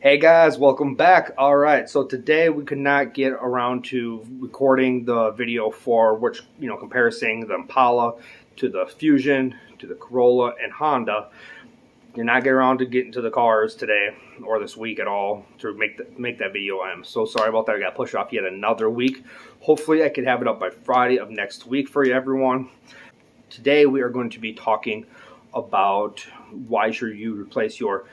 Hey guys, welcome back. Alright, so today we could not get around to recording the video for which, comparing the Impala to the Fusion, to the Corolla, and Honda. You're not getting around to getting to the cars today, or this week at all, to make that video. I'm so sorry about that. I got pushed off yet another week. Hopefully I could have it up by Friday of next week for you, everyone. Today we are going to be talking about why should you replace your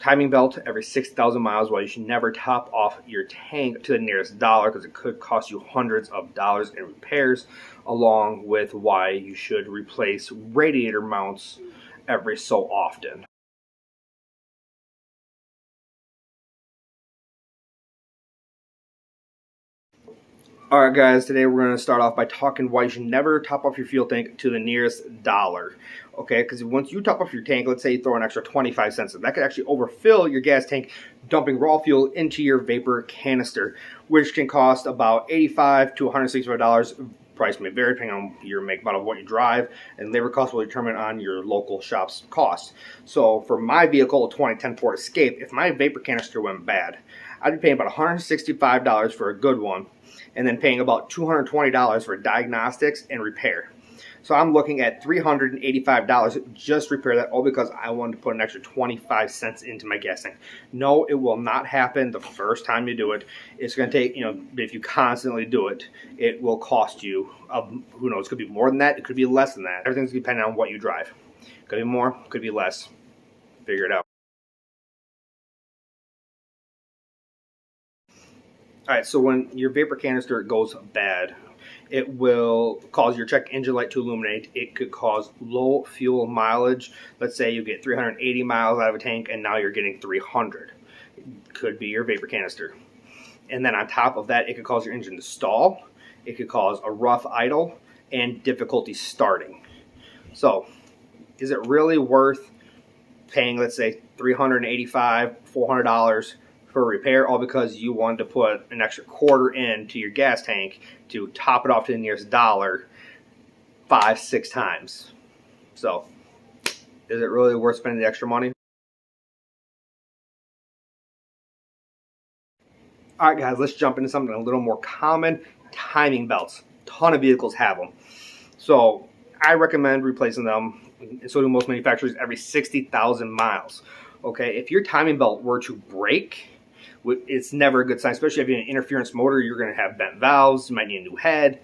timing belt every 6,000 miles, while you should never top off your tank to the nearest dollar, because it could cost you hundreds of dollars in repairs, along with why you should replace radiator mounts every so often. Alright guys, today we're going to start off by talking why you should never top off your fuel tank to the nearest dollar. Okay, because once you top off your tank, let's say you throw an extra 25 cents in, that could actually overfill your gas tank, dumping raw fuel into your vapor canister, which can cost about $85 to $165. Price may vary depending on your make, model, what you drive, and labor costs will determine on your local shop's cost. So for my vehicle, a 2010 Ford Escape, if my vapor canister went bad, I'd be paying about $165 for a good one, and then paying about $220 for diagnostics and repair. So I'm looking at $385 just to repair that, all because I wanted to put an extra 25 cents into my gas tank. No, it will not happen the first time you do it. It's going to take, if you constantly do it, it will cost you, who knows, it could be more than that, it could be less than that. Everything's depending on what you drive. Could be more, could be less. Figure it out. Alright, so when your vapor canister goes bad, it will cause your check engine light to illuminate. It could cause low fuel mileage. Let's say you get 380 miles out of a tank and now you're getting 300. Could be your vapor canister. And then on top of that, it could cause your engine to stall. It could cause a rough idle and difficulty starting. So, is it really worth paying, let's say, $385, $400 for repair, all because you wanted to put an extra quarter into your gas tank to top it off to the nearest dollar 5-6 times? So, is it really worth spending the extra money? Alright guys, let's jump into something a little more common. Timing belts. A ton of vehicles have them. So, I recommend replacing them, and so do most manufacturers, every 60,000 miles. Okay, if your timing belt were to break, it's never a good sign, especially if you have an interference motor. You're going to have bent valves, you might need a new head,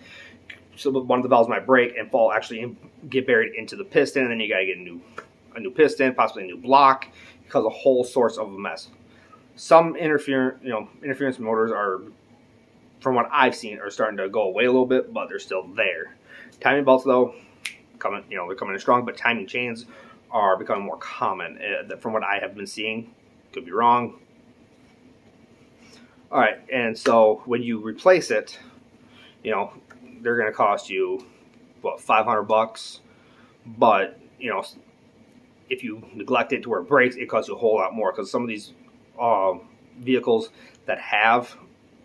so one of the valves might break and fall, actually get buried into the piston, and then you got to get a new piston, possibly a new block, because a whole source of a mess. Some interference motors are, from what I've seen, are starting to go away a little bit, but they're still there. Timing belts, though, they're coming in strong, but timing chains are becoming more common, from what I have been seeing. Could be wrong. Alright, and so when you replace it, they're going to cost you, what, $500? But, if you neglect it to where it breaks, it costs you a whole lot more, because some of these vehicles that have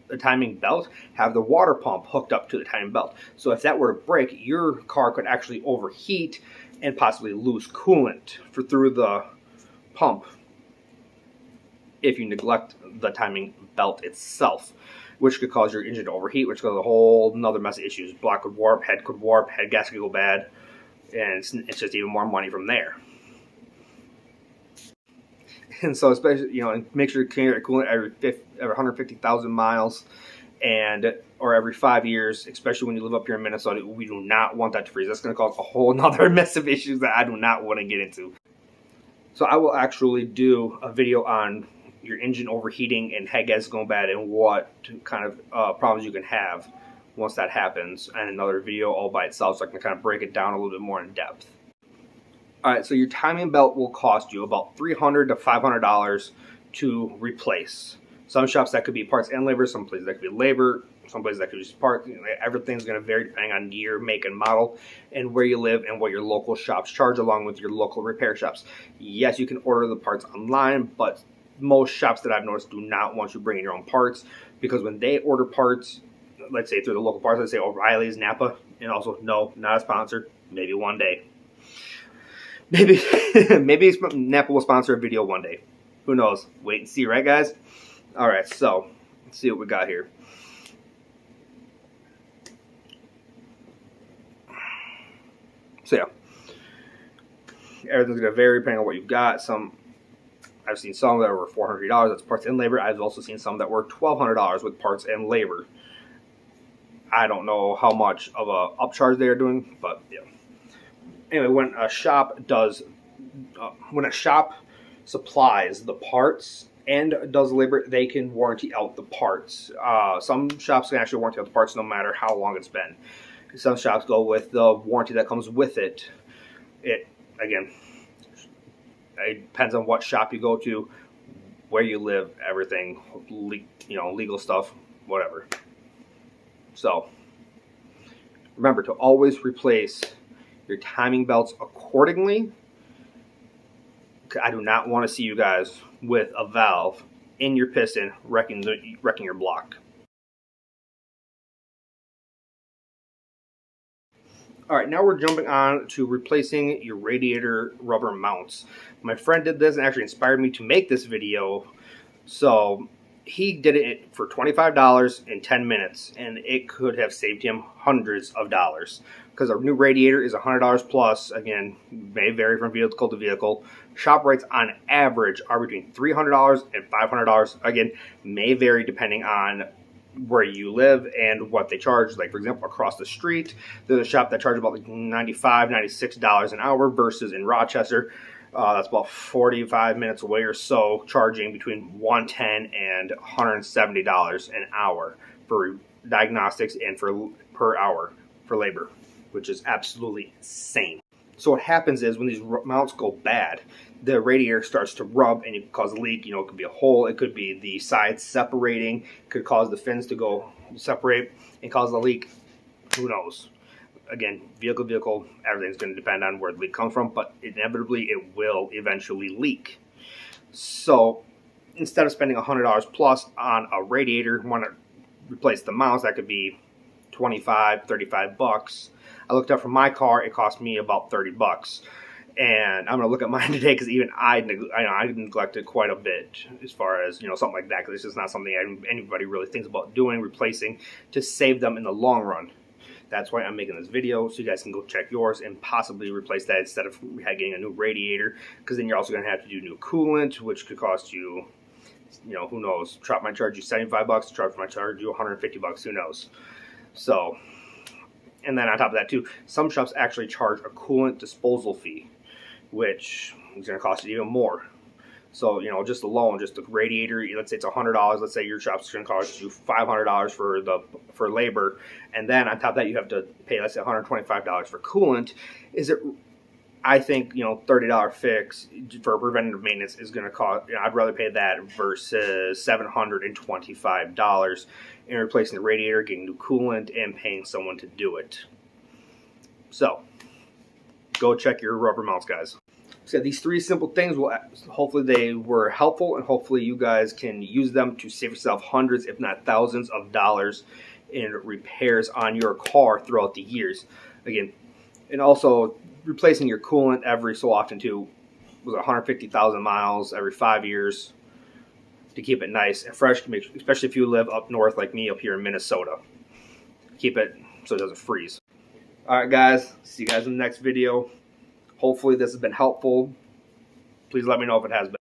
the timing belt have the water pump hooked up to the timing belt. So if that were to break, your car could actually overheat and possibly lose coolant through the pump if you neglect the timing belt itself, which could cause your engine to overheat, which causes a whole another mess of issues. Block could warp, head gas could go bad, and it's just even more money from there. And so, especially, make sure to clean your coolant every 150,000 miles, or every 5 years, especially when you live up here in Minnesota. We do not want that to freeze. That's going to cause a whole nother mess of issues that I do not want to get into. So I will actually do a video on your engine overheating and head gas going bad, and what kind of problems you can have once that happens, and another video all by itself, so I can kind of break it down a little bit more in depth. Alright, so your timing belt will cost you about $300 to $500 to replace. Some shops that could be parts and labor, some places that could be labor, some places that could be just parts. Everything's going to vary depending on year, make, and model, and where you live, and what your local shops charge, along with your local repair shops. Yes, you can order the parts online, but most shops that I've noticed do not want you bringing your own parts, because when they order parts, let's say through the local parts, let's say O'Reilly's, Napa, and also, no, not a sponsor, maybe one day. Maybe Napa will sponsor a video one day. Who knows? Wait and see, right, guys? All right, so let's see what we got here. So yeah, everything's gonna vary depending on what you've got. I've seen some that were $400. That's parts and labor. I've also seen some that were $1,200 with parts and labor. I don't know how much of a upcharge they are doing, but yeah. Anyway, when a shop supplies the parts and does labor, they can warranty out the parts. Some shops can actually warranty out the parts no matter how long it's been. Some shops go with the warranty that comes with it. Again, it depends on what shop you go to, where you live, everything, legal stuff, whatever. So remember to always replace your timing belts accordingly. I do not want to see you guys with a valve in your piston wrecking your block. All right, now we're jumping on to replacing your radiator rubber mounts. My friend did this and actually inspired me to make this video. So he did it for $25 in 10 minutes, and it could have saved him hundreds of dollars. Because a new radiator is $100 plus. Again, may vary from vehicle to vehicle. Shop rates on average are between $300 and $500. Again, may vary depending on where you live and what they charge. Like, for example, across the street, there's a shop that charges about like $95, $96 an hour versus in Rochester, that's about 45 minutes away or so, charging between $110 and $170 an hour for diagnostics and per hour for labor, which is absolutely insane. So what happens is when these mounts go bad, the radiator starts to rub and it can cause a leak. It could be a hole, it could be the sides separating, it could cause the fins to go separate and cause the leak. Who knows? Again, vehicle, everything's going to depend on where the leak comes from, but inevitably it will eventually leak. So instead of spending $100 plus on a radiator, you want to replace the mounts. That could be $25, $35. I looked up for my car, it cost me about $30. And I'm going to look at mine today because even I neglected quite a bit as far as, something like that, because it's just not something anybody really thinks about doing, replacing, to save them in the long run. That's why I'm making this video, so you guys can go check yours and possibly replace that instead of getting a new radiator, because then you're also going to have to do new coolant, which could cost you, who knows. Truck might charge you $75, truck might charge you $150, who knows. So, and then on top of that too, some shops actually charge a coolant disposal fee, which is going to cost you even more. So, just the radiator, let's say it's $100. Let's say your shop's going to cost you $500 for labor, and then on top of that you have to pay, let's say, $125 for coolant. I think $30 fix for preventative maintenance is going to cost. I'd rather pay that versus $725 in replacing the radiator, getting new coolant, and paying someone to do it. So, go check your rubber mounts, guys. So these three simple things hopefully they were helpful, and hopefully you guys can use them to save yourself hundreds, if not thousands of dollars in repairs on your car throughout the years. Again, and also replacing your coolant every so often too, was 150,000 miles every 5 years to keep it nice and fresh, especially if you live up north like me up here in Minnesota. Keep it so it doesn't freeze. Alright guys, see you guys in the next video. Hopefully this has been helpful. Please let me know if it has been.